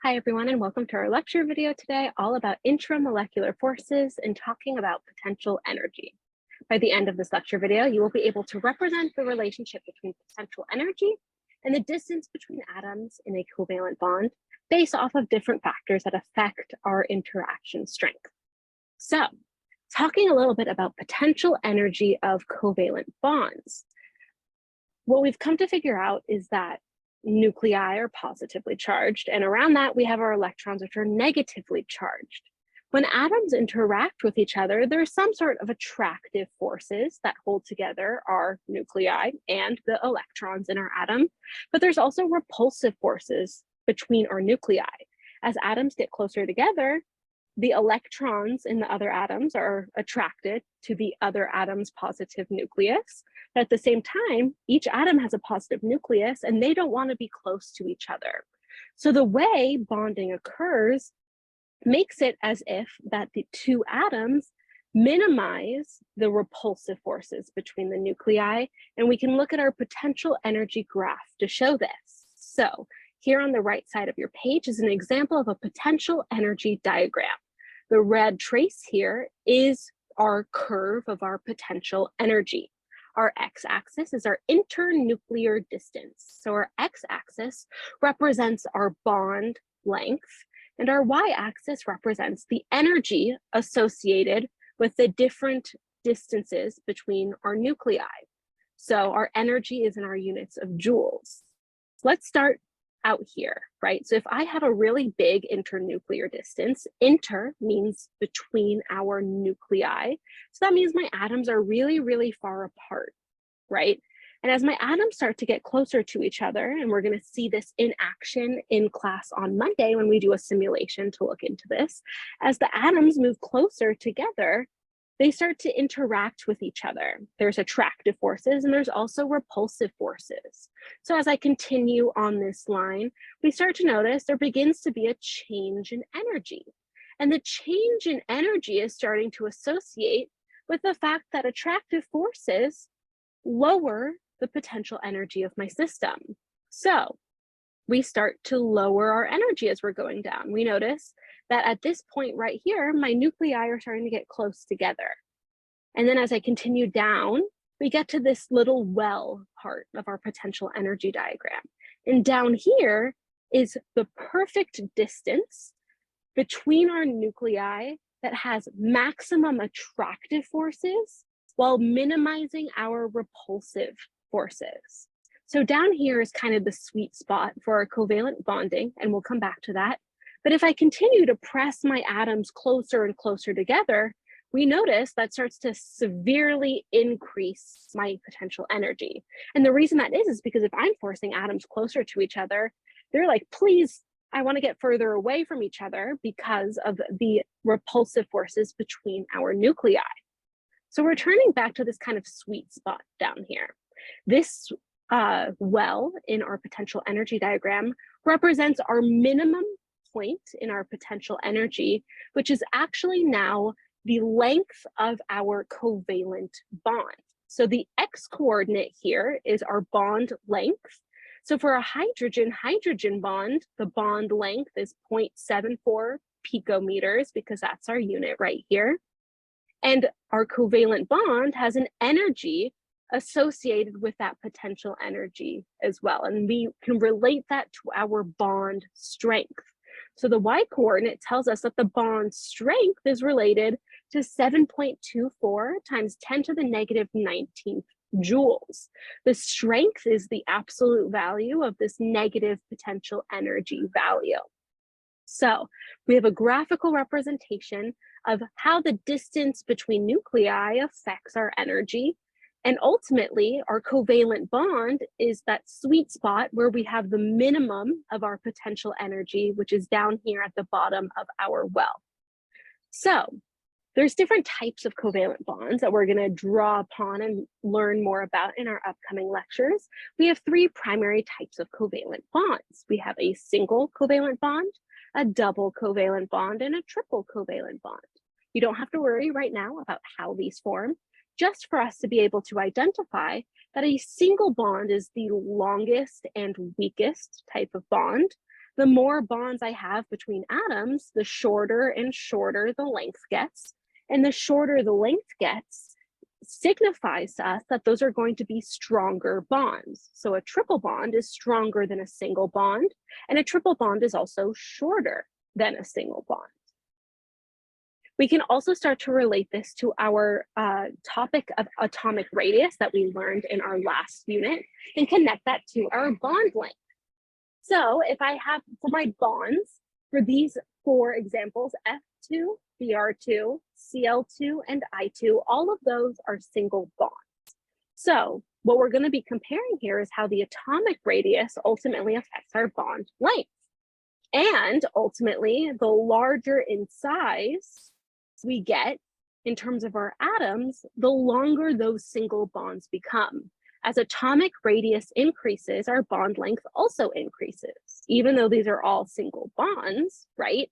Hi everyone, and welcome to our lecture video today all about intramolecular forces and talking about potential energy. By the end of this lecture video, you will be able to represent the relationship between potential energy and the distance between atoms in a covalent bond based off of different factors that affect our interaction strength. So, talking a little bit about potential energy of covalent bonds. What we've come to figure out is that nuclei are positively charged, and around that we have our electrons, which are negatively charged. When atoms interact with each other, there's some sort of attractive forces that hold together our nuclei and the electrons in our atom, but there's also repulsive forces between our nuclei. As atoms get closer together, the electrons in the other atoms are attracted to the other atom's positive nucleus. But at the same time, each atom has a positive nucleus and they don't want to be close to each other. So the way bonding occurs makes it as if that the two atoms minimize the repulsive forces between the nuclei, and we can look at our potential energy graph to show this. So here on the right side of your page is an example of a potential energy diagram. The red trace here is our curve of our potential energy. Our x-axis is our internuclear distance. So our x-axis represents our bond length, and our y-axis represents the energy associated with the different distances between our nuclei. So our energy is in our units of joules. Let's start out here, right? So if I have a really big internuclear distance, inter means between our nuclei. So that means my atoms are really, really far apart, right? And as my atoms start to get closer to each other, and we're going to see this in action in class on Monday when we do a simulation to look into this, as the atoms move closer together, they start to interact with each other. There's attractive forces and there's also repulsive forces. So as I continue on this line, we start to notice there begins to be a change in energy. And the change in energy is starting to associate with the fact that attractive forces lower the potential energy of my system. So we start to lower our energy as we're going down. We notice that at this point right here, my nuclei are starting to get close together. And then as I continue down, we get to this little well part of our potential energy diagram. And down here is the perfect distance between our nuclei that has maximum attractive forces while minimizing our repulsive forces. So down here is kind of the sweet spot for our covalent bonding, and we'll come back to that. But if I continue to press my atoms closer and closer together, we notice that starts to severely increase my potential energy. And the reason that is because if I'm forcing atoms closer to each other, they're like, please, I want to get further away from each other because of the repulsive forces between our nuclei. So we're turning back to this kind of sweet spot down here. This well in our potential energy diagram represents our minimum point in our potential energy, which is actually now the length of our covalent bond. So the x coordinate here is our bond length. So for a hydrogen-hydrogen bond, the bond length is 0.74 picometers because that's our unit right here. And our covalent bond has an energy associated with that potential energy as well. And we can relate that to our bond strength. So the y coordinate tells us that the bond strength is related to 7.24 times 10 to the negative 19th joules. The strength is the absolute value of this negative potential energy value. So we have a graphical representation of how the distance between nuclei affects our energy. And ultimately, our covalent bond is that sweet spot where we have the minimum of our potential energy, which is down here at the bottom of our well. So there's different types of covalent bonds that we're going to draw upon and learn more about in our upcoming lectures. We have three primary types of covalent bonds. We have a single covalent bond, a double covalent bond, and a triple covalent bond. You don't have to worry right now about how these form, just for us to be able to identify that a single bond is the longest and weakest type of bond. The more bonds I have between atoms, the shorter and shorter the length gets. And the shorter the length gets signifies to us that those are going to be stronger bonds. So a triple bond is stronger than a single bond, and a triple bond is also shorter than a single bond. We can also start to relate this to our topic of atomic radius that we learned in our last unit and connect that to our bond length. So if I have for my bonds, for these 4 examples, F2, Br2, Cl2, and I2, all of those are single bonds. So what we're going to be comparing here is how the atomic radius ultimately affects our bond length. And ultimately, the larger in size we get in terms of our atoms, the longer those single bonds become. As atomic radius increases, our bond length also increases, even though these are all single bonds, right?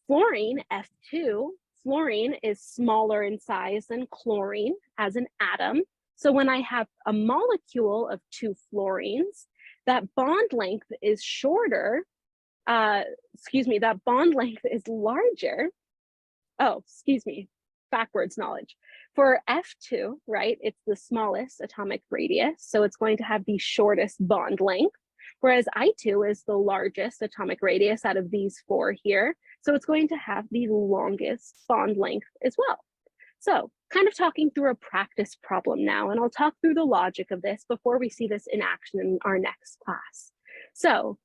Fluorine, F2, fluorine is smaller in size than chlorine as an atom. So when I have a molecule of 2 fluorines, that bond length is shorter, that bond length is larger. Backwards knowledge. For F2, right, it's the smallest atomic radius, so it's going to have the shortest bond length, whereas I2 is the largest atomic radius out of these 4 here, so it's going to have the longest bond length as well. So kind of talking through a practice problem now, and I'll talk through the logic of this before we see this in action in our next class. So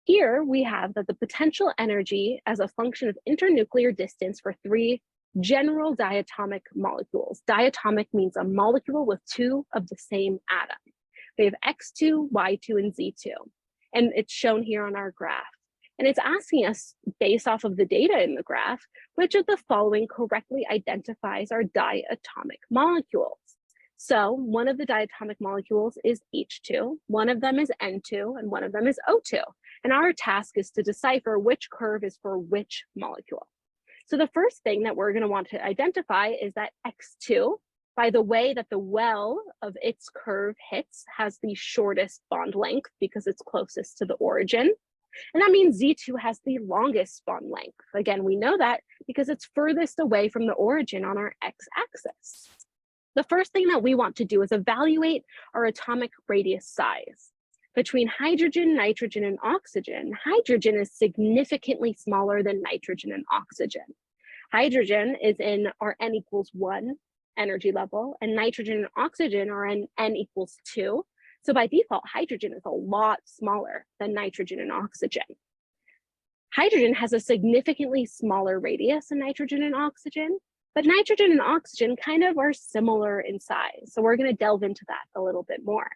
here we have that the potential energy as a function of internuclear distance for 3 general diatomic molecules. Diatomic means a molecule with 2 of the same atom. We have X2, Y2, and Z2. And it's shown here on our graph. And it's asking us, based off of the data in the graph, which of the following correctly identifies our diatomic molecules. So one of the diatomic molecules is H2, one of them is N2, and one of them is O2. And our task is to decipher which curve is for which molecule. So the first thing that we're going to want to identify is that X2, by the way that the well of its curve hits, has the shortest bond length because it's closest to the origin. And that means Z2 has the longest bond length. Again, we know that because it's furthest away from the origin on our x-axis. The first thing that we want to do is evaluate our atomic radius size. Between hydrogen, nitrogen, and oxygen, hydrogen is significantly smaller than nitrogen and oxygen. Hydrogen is in our N equals 1 energy level, and nitrogen and oxygen are in N equals 2. So by default, hydrogen is a lot smaller than nitrogen and oxygen. Hydrogen has a significantly smaller radius than nitrogen and oxygen, but nitrogen and oxygen kind of are similar in size. So we're going to delve into that a little bit more.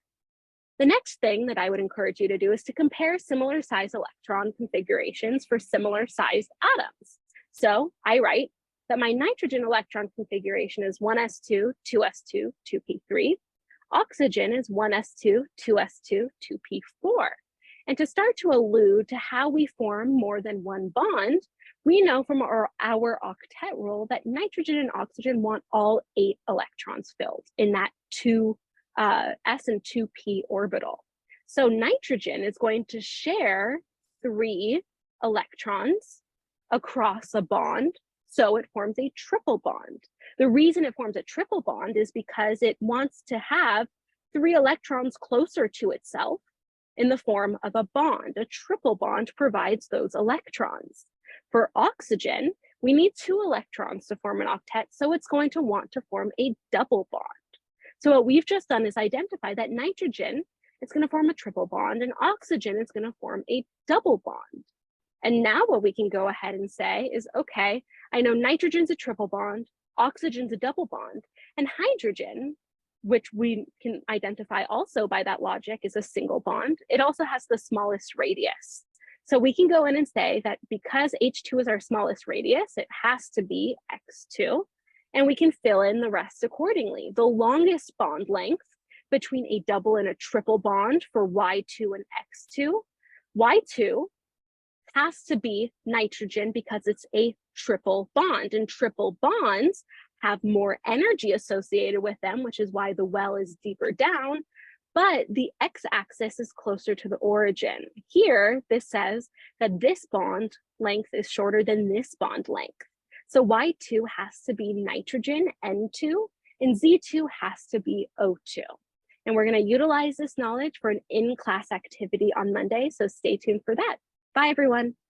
The next thing that I would encourage you to do is to compare similar size electron configurations for similar sized atoms. So I write that my nitrogen electron configuration is 1s2, 2s2, 2p3. Oxygen is 1s2, 2s2, 2p4. And to start to allude to how we form more than one bond, we know from our octet rule that nitrogen and oxygen want all 8 electrons filled in that 2s and 2p orbital. So nitrogen is going to share 3 electrons across a bond, so it forms a triple bond. The reason it forms a triple bond is because it wants to have 3 electrons closer to itself in the form of a bond. A triple bond provides those electrons. For oxygen, we need 2 electrons to form an octet, so it's going to want to form a double bond. So what we've just done is identify that nitrogen is going to form a triple bond and oxygen is going to form a double bond. And now what we can go ahead and say is, okay, I know nitrogen's a triple bond, oxygen's a double bond, and hydrogen, which we can identify also by that logic, is a single bond. It also has the smallest radius. So we can go in and say that because H2 is our smallest radius, it has to be X2, and we can fill in the rest accordingly. The longest bond length between a double and a triple bond for Y2 and X2, Y2 has to be nitrogen because it's a triple bond, and triple bonds have more energy associated with them, which is why the well is deeper down. but the x-axis is closer to the origin. Here, this says that this bond length is shorter than this bond length. So Y2 has to be nitrogen, N2, and Z2 has to be O2. And we're going to utilize this knowledge for an in-class activity on Monday, so stay tuned for that. Bye, everyone.